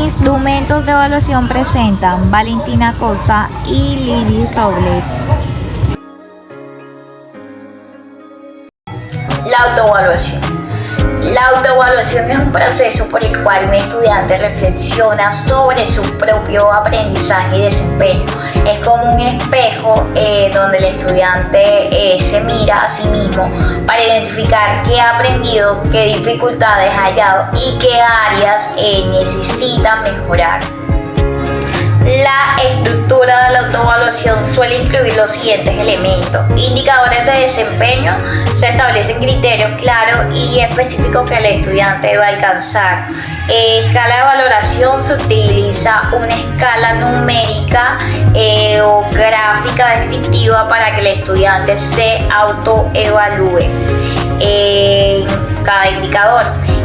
Instrumentos de evaluación presentan Valentina Costa y Lili Robles. La autoevaluación. La autoevaluación es un proceso por el cual un estudiante reflexiona sobre su propio aprendizaje y desempeño. Es como un espejo donde el estudiante se mira a sí mismo para identificar qué ha aprendido, qué dificultades ha hallado y qué áreas necesita mejorar. La estructura de la autoevaluación suele incluir los siguientes elementos: indicadores de desempeño, se establecen criterios claros y específicos que el estudiante debe alcanzar. Escala de valoración, se utiliza una escala numérica o gráfica descriptiva para que el estudiante se autoevalúe cada indicador.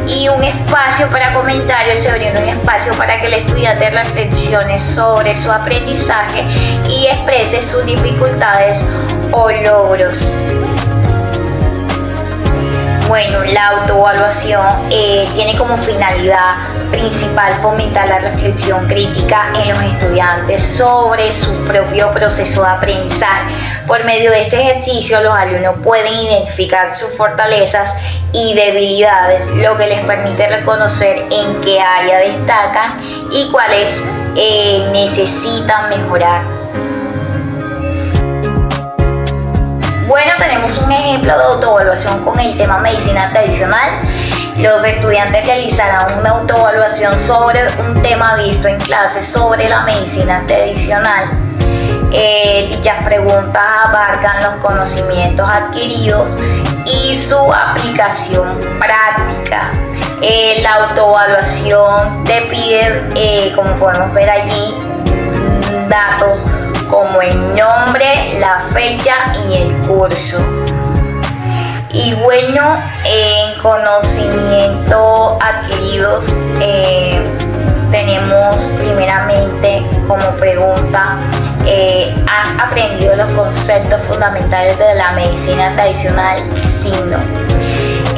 Y un espacio para comentarios, se brinda un espacio para que el estudiante reflexione sobre su aprendizaje y exprese sus dificultades o logros. Bueno, la autoevaluación tiene como finalidad principal fomentar la reflexión crítica en los estudiantes sobre su propio proceso de aprendizaje. Por medio de este ejercicio, los alumnos pueden identificar sus fortalezas y debilidades, lo que les permite reconocer en qué área destacan y cuáles necesitan mejorar. Bueno, tenemos un ejemplo de autoevaluación con el tema medicina tradicional. Los estudiantes realizarán una autoevaluación sobre un tema visto en clase sobre la medicina tradicional. Dichas preguntas abarcan los conocimientos adquiridos y su aplicación práctica. La autoevaluación te pide, como podemos ver allí, datos como el nombre, la fecha y el curso. Y bueno, en conocimientos adquiridos tenemos primeramente como pregunta: ¿has aprendido los conceptos fundamentales de la medicina tradicional? Sí, no.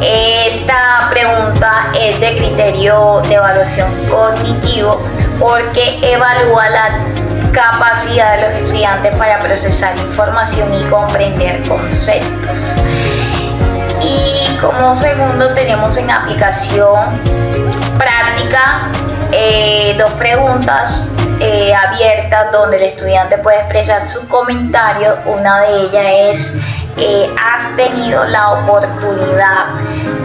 Esta pregunta es de criterio de evaluación cognitivo porque evalúa la capacidad de los estudiantes para procesar información y comprender conceptos. Y como segundo tenemos en aplicación práctica dos preguntas abiertas donde el estudiante puede expresar su comentario. Una de ellas es: ¿has tenido la oportunidad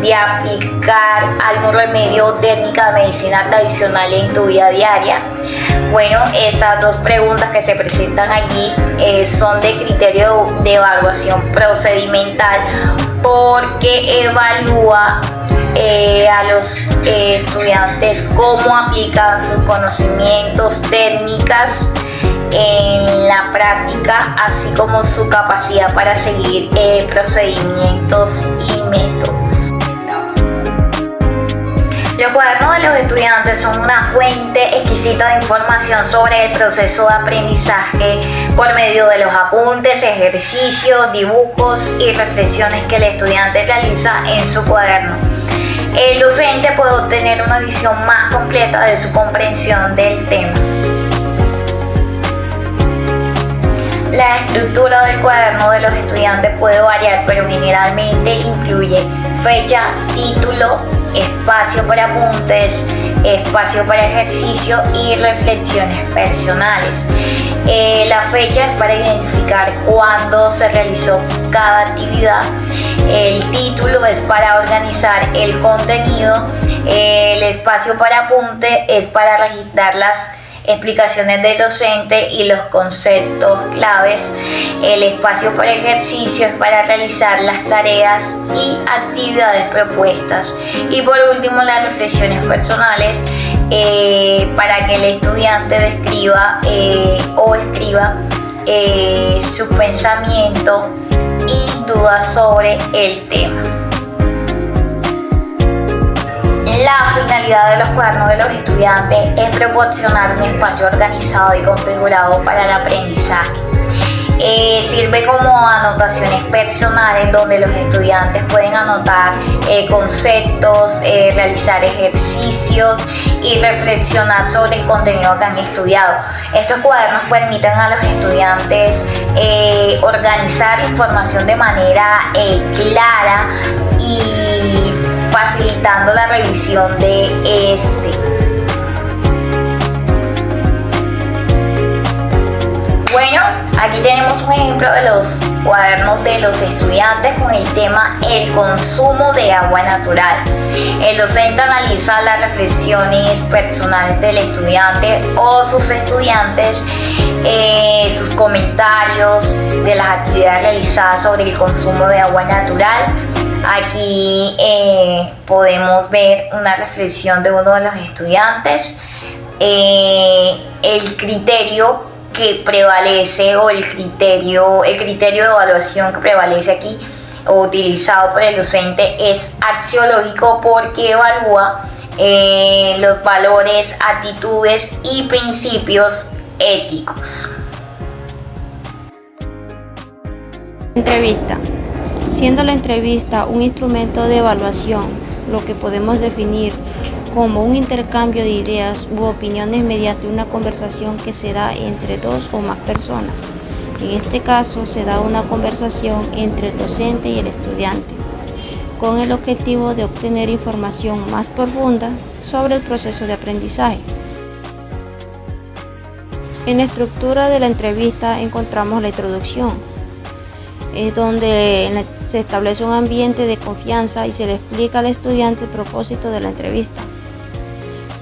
de aplicar algún remedio o técnica de medicina tradicional en tu vida diaria? Bueno, estas dos preguntas que se presentan allí son de criterio de evaluación procedimental porque evalúa a los estudiantes cómo aplican sus conocimientos, técnicas en la práctica, así como su capacidad para seguir procedimientos y métodos. Los cuadernos de los estudiantes son una fuente exquisita de información sobre el proceso de aprendizaje por medio de los apuntes, ejercicios, dibujos y reflexiones que el estudiante realiza en su cuaderno. El docente puede obtener una visión más completa de su comprensión del tema. La estructura del cuaderno de los estudiantes puede variar, pero generalmente incluye fecha, título, espacio para apuntes, espacio para ejercicio y reflexiones personales. La fecha es para identificar cuándo se realizó cada actividad. El título es para organizar el contenido. El espacio para apunte es para registrar las explicaciones del docente y los conceptos claves. El espacio para ejercicio es para realizar las tareas y actividades propuestas. Y por último, las reflexiones personales para que el estudiante describa o escriba su pensamiento y dudas sobre el tema. La finalidad de los cuadernos de los estudiantes es proporcionar un espacio organizado y configurado para el aprendizaje. Sirve como anotaciones personales donde los estudiantes pueden anotar conceptos, realizar ejercicios y reflexionar sobre el contenido que han estudiado. Estos cuadernos permiten a los estudiantes organizar la información de manera clara y facilitando la revisión de este. Bueno, aquí tenemos un ejemplo de los cuadernos de los estudiantes con el tema el consumo de agua natural. El docente analiza las reflexiones personales del estudiante o sus estudiantes, sus comentarios de las actividades realizadas sobre el consumo de agua natural. Aquí podemos ver una reflexión de uno de los estudiantes, el criterio que prevalece o el criterio de evaluación que prevalece aquí o utilizado por el docente es axiológico porque evalúa los valores, actitudes y principios éticos. Entrevista. Siendo la entrevista un instrumento de evaluación, lo que podemos definir como un intercambio de ideas u opiniones mediante una conversación que se da entre dos o más personas. En este caso se da una conversación entre el docente y el estudiante, con el objetivo de obtener información más profunda sobre el proceso de aprendizaje. En la estructura de la entrevista encontramos la introducción, es donde se establece un ambiente de confianza y se le explica al estudiante el propósito de la entrevista.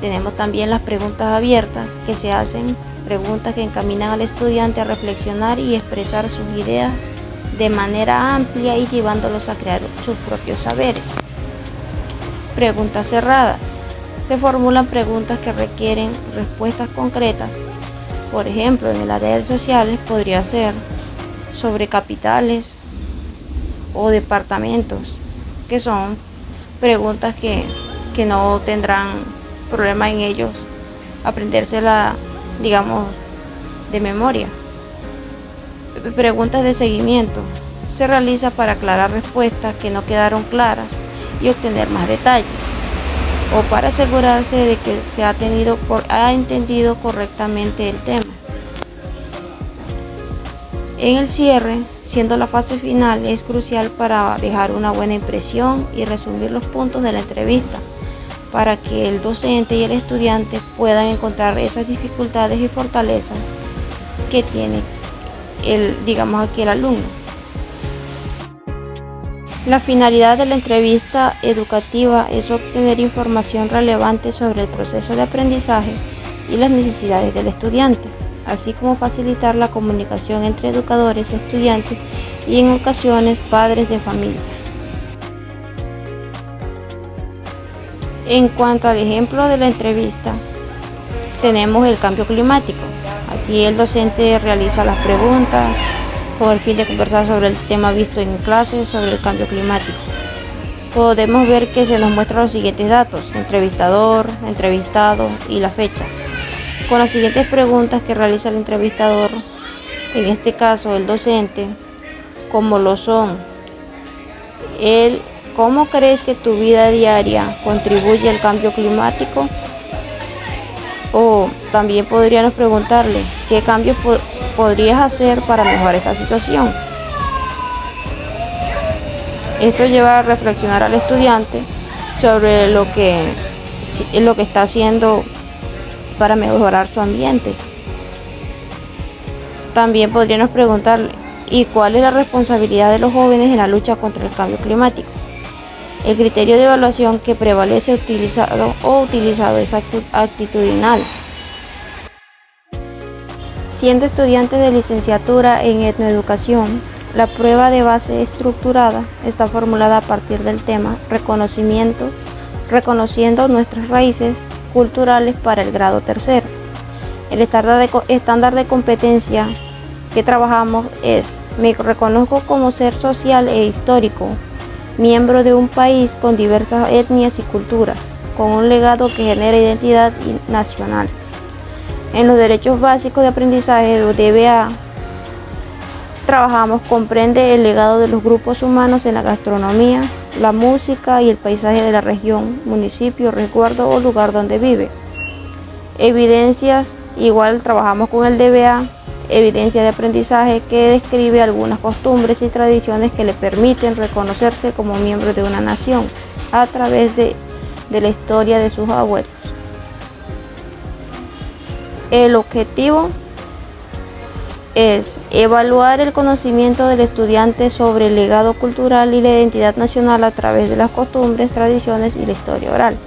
Tenemos también las preguntas abiertas, que se hacen preguntas que encaminan al estudiante a reflexionar y expresar sus ideas de manera amplia y llevándolos a crear sus propios saberes. Preguntas cerradas. Se formulan preguntas que requieren respuestas concretas. Por ejemplo, en el área de sociales podría ser sobre capitales o departamentos, que son preguntas que no tendrán problema en ellos aprendérsela, digamos, de memoria. Preguntas de seguimiento. Se realiza para aclarar respuestas que no quedaron claras y obtener más detalles, o para asegurarse de que se ha entendido correctamente el tema. En el cierre, siendo la fase final, es crucial para dejar una buena impresión y resumir los puntos de la entrevista, para que el docente y el estudiante puedan encontrar esas dificultades y fortalezas que tiene el alumno. La finalidad de la entrevista educativa es obtener información relevante sobre el proceso de aprendizaje y las necesidades del estudiante, así como facilitar la comunicación entre educadores, estudiantes y en ocasiones padres de familia. En cuanto al ejemplo de la entrevista, tenemos el cambio climático. Aquí el docente realiza las preguntas con el fin de conversar sobre el tema visto en clase sobre el cambio climático. Podemos ver que se nos muestran los siguientes datos: entrevistador, entrevistado y la fecha. Con las siguientes preguntas que realiza el entrevistador, en este caso el docente, como lo son ¿cómo crees que tu vida diaria contribuye al cambio climático? O también podríamos preguntarle, ¿qué cambios podrías hacer para mejorar esta situación? Esto lleva a reflexionar al estudiante sobre lo que está haciendo para mejorar su ambiente. También podríamos preguntarle, ¿y cuál es la responsabilidad de los jóvenes en la lucha contra el cambio climático? El criterio de evaluación que prevalece utilizado es actitudinal. Siendo estudiantes de licenciatura en etnoeducación, la prueba de base estructurada está formulada a partir del tema reconociendo nuestras raíces culturales para el grado tercero. El estándar de competencia que trabajamos es: me reconozco como ser social e histórico, miembro de un país con diversas etnias y culturas, con un legado que genera identidad nacional. En los derechos básicos de aprendizaje debe trabajamos comprende el legado de los grupos humanos en la gastronomía, la música y el paisaje de la región, municipio, resguardo o lugar donde vive. Evidencias, igual trabajamos con el DBA, evidencia de aprendizaje que describe algunas costumbres y tradiciones que le permiten reconocerse como miembro de una nación a través de la historia de sus abuelos. El objetivo es evaluar el conocimiento del estudiante sobre el legado cultural y la identidad nacional a través de las costumbres, tradiciones y la historia oral.